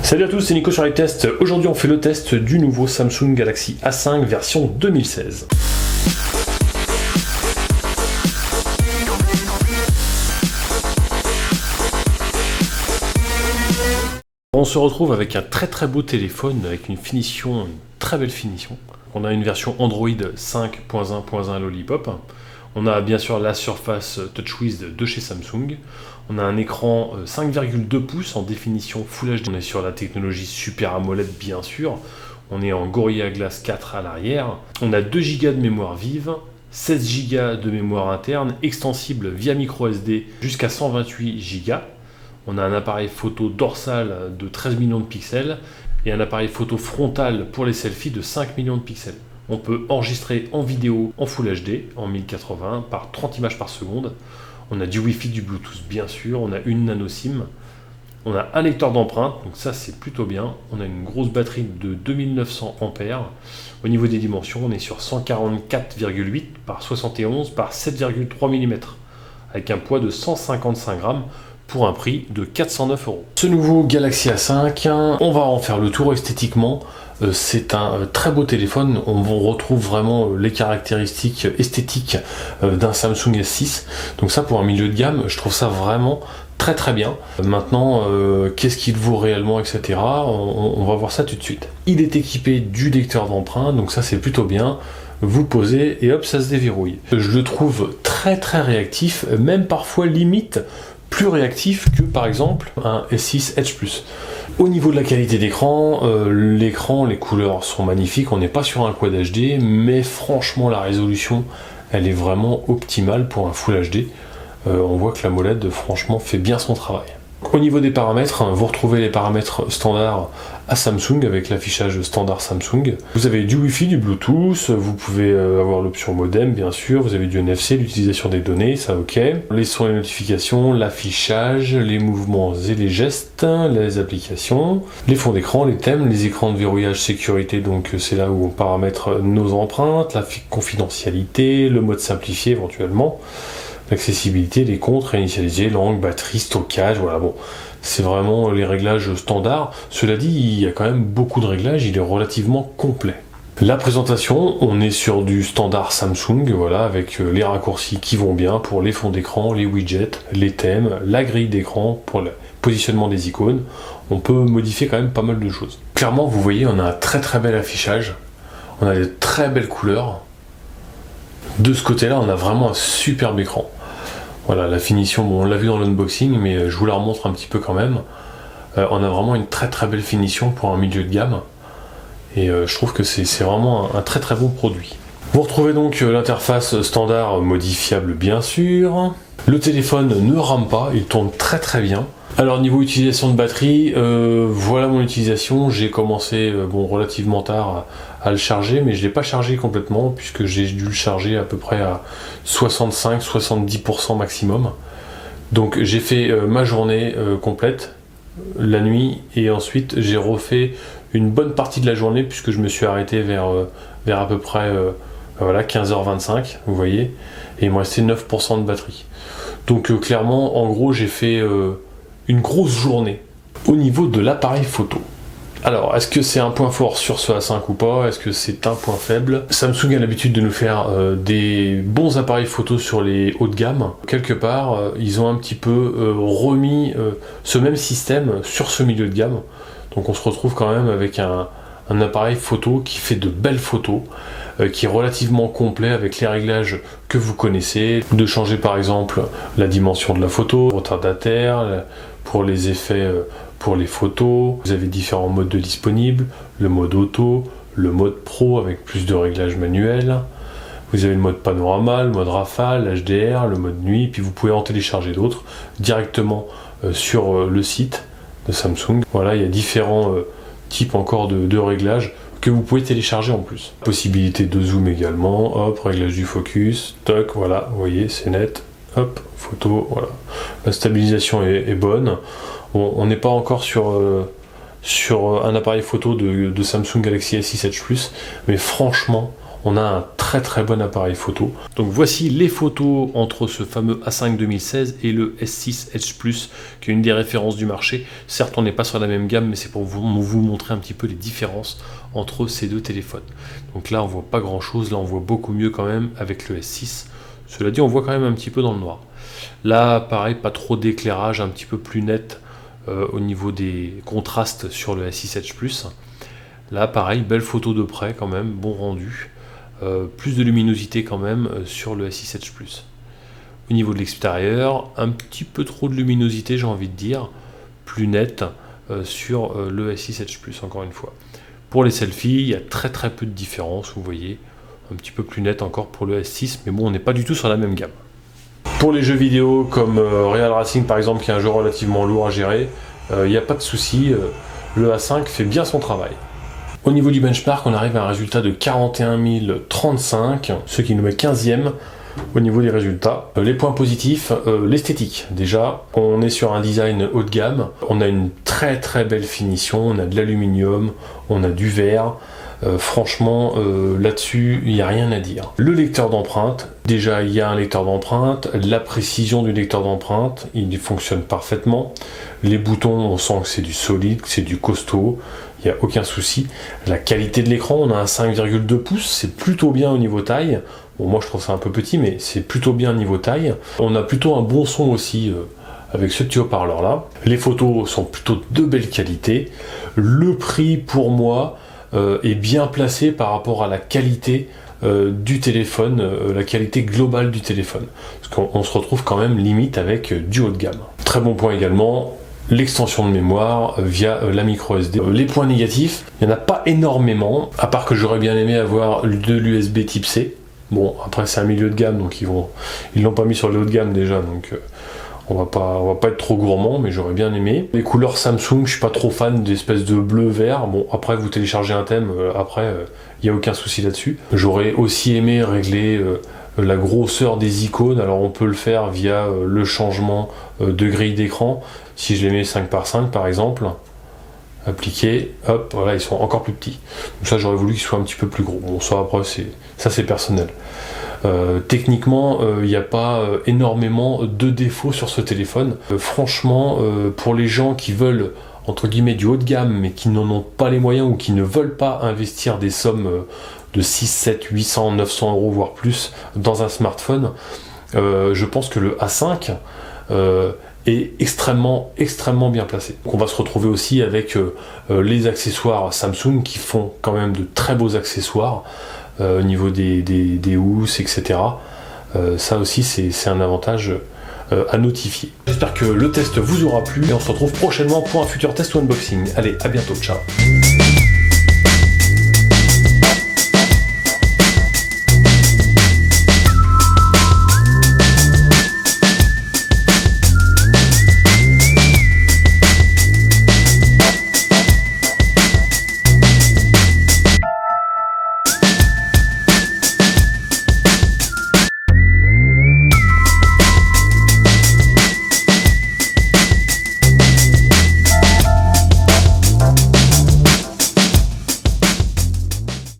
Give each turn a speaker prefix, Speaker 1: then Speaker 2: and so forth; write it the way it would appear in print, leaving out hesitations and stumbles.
Speaker 1: Salut à tous, c'est Nico sur les tests. Aujourd'hui on fait le test du nouveau Samsung Galaxy A5 version 2016. On se retrouve avec un très beau téléphone avec une très belle finition. On a une version Android 5.1.1 Lollipop. On a bien sûr la surface TouchWiz de chez Samsung. On a un écran 5,2 pouces en définition Full HD. On est sur la technologie Super AMOLED bien sûr. On est en Gorilla Glass 4 à l'arrière. On a 2 Go de mémoire vive, 16 Go de mémoire interne, extensible via micro SD jusqu'à 128 Go. On a un appareil photo dorsal de 13 millions de pixels et un appareil photo frontal pour les selfies de 5 millions de pixels. On peut enregistrer en vidéo en Full HD en 1080 par 30 images par seconde. On a du Wi-Fi, du Bluetooth bien sûr, on a une nano SIM. On a un lecteur d'empreintes, donc ça c'est plutôt bien. On a une grosse batterie de 2900 ampères. Au niveau des dimensions, on est sur 144,8 par 71 par 7,3 mm avec un poids de 155 grammes pour un prix de 409 €. Ce nouveau Galaxy A5, on va en faire le tour esthétiquement. C'est un très beau téléphone, on retrouve vraiment les caractéristiques esthétiques d'un Samsung S6. Donc ça pour un milieu de gamme, je trouve ça vraiment très bien. Maintenant, qu'est-ce qu'il vaut réellement, etc. On va voir ça tout de suite. Il est équipé du lecteur d'empreintes, donc ça c'est plutôt bien. Vous posez et hop, ça se déverrouille. Je le trouve très réactif, même parfois limite plus réactif que par exemple un S6 Edge Plus. Au niveau de la qualité d'écran, les couleurs sont magnifiques, on n'est pas sur un Quad HD, mais franchement la résolution elle est vraiment optimale pour un Full HD. On voit que la AMOLED franchement fait bien son travail. Au niveau des paramètres, vous retrouvez les paramètres standards à Samsung avec l'affichage standard Samsung. Vous avez du Wi-Fi, du Bluetooth, vous pouvez avoir l'option modem bien sûr, vous avez du NFC, l'utilisation des données, ça ok. Les sons et les notifications, l'affichage, les mouvements et les gestes, les applications, les fonds d'écran, les thèmes, les écrans de verrouillage sécurité, donc c'est là où on paramètre nos empreintes, la confidentialité, le mode simplifié éventuellement. L'accessibilité, les comptes, réinitialiser, langue, batterie, stockage, voilà bon, c'est vraiment les réglages standards. Cela dit, il y a quand même beaucoup de réglages, il est relativement complet. La présentation, on est sur du standard Samsung, voilà, avec les raccourcis qui vont bien pour les fonds d'écran, les widgets, les thèmes, la grille d'écran pour le positionnement des icônes. On peut modifier quand même pas mal de choses. Clairement, vous voyez, on a un très bel affichage, on a des très belles couleurs. De ce côté-là, on a vraiment un superbe écran. Voilà, la finition, bon, on l'a vu dans l'unboxing, mais je vous la remontre un petit peu quand même. On a vraiment une très belle finition pour un milieu de gamme. Et je trouve que c'est vraiment un très bon produit. Vous retrouvez donc l'interface standard modifiable bien sûr. Le téléphone ne rame pas, il tourne très bien. Alors niveau utilisation de batterie, voilà mon utilisation. J'ai commencé relativement tard à le charger, mais je ne l'ai pas chargé complètement puisque j'ai dû le charger à peu près à 65-70% maximum. Donc j'ai fait ma journée complète, la nuit, et ensuite j'ai refait une bonne partie de la journée puisque je me suis arrêté vers à peu près 15h25, vous voyez, et il me restait 9% de batterie. Donc clairement, en gros, j'ai fait une grosse journée. Au niveau de l'appareil photo, alors est-ce que c'est un point fort sur ce A5 ou pas? Est-ce que c'est un point faible? Samsung a l'habitude de nous faire des bons appareils photo sur les hauts de gamme. Quelque part, ils ont un petit peu remis ce même système sur ce milieu de gamme. Donc on se retrouve quand même avec un appareil photo qui fait de belles photos, qui est relativement complet avec les réglages que vous connaissez, de changer par exemple la dimension de la photo, retardataire, pour les effets pour les photos. Vous avez différents modes de disponibles, le mode auto, le mode pro avec plus de réglages manuels. Vous avez le mode panorama, le mode rafale, HDR, le mode nuit, puis vous pouvez en télécharger d'autres directement sur le site de Samsung. Voilà, il y a différents types encore de réglages que vous pouvez télécharger en plus. Possibilité de zoom également, hop, réglage du focus, toc, voilà, vous voyez, c'est net, hop, photo, voilà. La stabilisation est bonne. Bon, on n'est pas encore sur un appareil photo de Samsung Galaxy S6 Edge Plus, mais franchement, on a un très très bon appareil photo. Donc voici les photos entre ce fameux A5 2016 et le S6 Edge Plus, qui est une des références du marché. Certes, on n'est pas sur la même gamme, mais c'est pour vous montrer un petit peu les différences entre ces deux téléphones. Donc là, on voit pas grand chose, là on voit beaucoup mieux quand même avec le S6. Cela dit, on voit quand même un petit peu dans le noir. Là, pareil, pas trop d'éclairage, un petit peu plus net au niveau des contrastes sur le S6 Edge Plus. Là, pareil, belle photo de près quand même, bon rendu. Plus de luminosité quand même sur le S6 Edge Plus. Au niveau de l'extérieur, un petit peu trop de luminosité, j'ai envie de dire, plus net sur le S6 Edge Plus, encore une fois. Pour les selfies, il y a très très peu de différence, vous voyez, un petit peu plus net encore pour le S6, mais bon, on n'est pas du tout sur la même gamme. Pour les jeux vidéo comme Real Racing par exemple, qui est un jeu relativement lourd à gérer, il n'y a pas de souci, le A5 fait bien son travail. Au niveau du benchmark, on arrive à un résultat de 41 035, ce qui nous met 15e au niveau des résultats. Les points positifs, l'esthétique. Déjà, on est sur un design haut de gamme, on a une très très belle finition, on a de l'aluminium, on a du verre. Franchement, là-dessus, il n'y a rien à dire. Le lecteur d'empreintes, déjà il y a un lecteur d'empreintes, la précision du lecteur d'empreintes, il fonctionne parfaitement. Les boutons, on sent que c'est du solide, que c'est du costaud, il n'y a aucun souci. La qualité de l'écran, on a un 5,2 pouces, c'est plutôt bien au niveau taille. Bon, moi je trouve ça un peu petit, mais c'est plutôt bien niveau taille. On a plutôt un bon son aussi avec ce petit haut-parleur là. Les photos sont plutôt de belle qualité. Le prix pour moi est bien placé par rapport à la qualité du téléphone, la qualité globale du téléphone. Parce qu'on se retrouve quand même limite avec du haut de gamme. Très bon point également, l'extension de mémoire via la micro SD. Les points négatifs, il n'y en a pas énormément, à part que j'aurais bien aimé avoir de l'USB type C. Bon, après c'est un milieu de gamme, donc ils l'ont pas mis sur le haut de gamme déjà, donc on va pas être trop gourmand, mais j'aurais bien aimé. Les couleurs Samsung, je suis pas trop fan d'espèces de bleu-vert. Bon, après vous téléchargez un thème, il n'y a aucun souci là-dessus. J'aurais aussi aimé régler la grosseur des icônes. Alors on peut le faire via le changement de grille d'écran. Si je les mets 5 par 5 par exemple, appliquer, hop, voilà, ils sont encore plus petits. Donc ça, j'aurais voulu qu'ils soient un petit peu plus gros. Bon, ça après, c'est personnel. Techniquement, il n'y a pas énormément de défauts sur ce téléphone. Franchement, pour les gens qui veulent entre guillemets du haut de gamme, mais qui n'en ont pas les moyens ou qui ne veulent pas investir des sommes de 6, 7, 800, 900 euros, voire plus, dans un smartphone, je pense que le A5 est extrêmement bien placé. Donc on va se retrouver aussi avec les accessoires Samsung qui font quand même de très beaux accessoires au niveau des housses, etc. Ça aussi c'est un avantage à notifier. J'espère que le test vous aura plu et on se retrouve prochainement pour un futur test ou unboxing. Allez, à bientôt, ciao.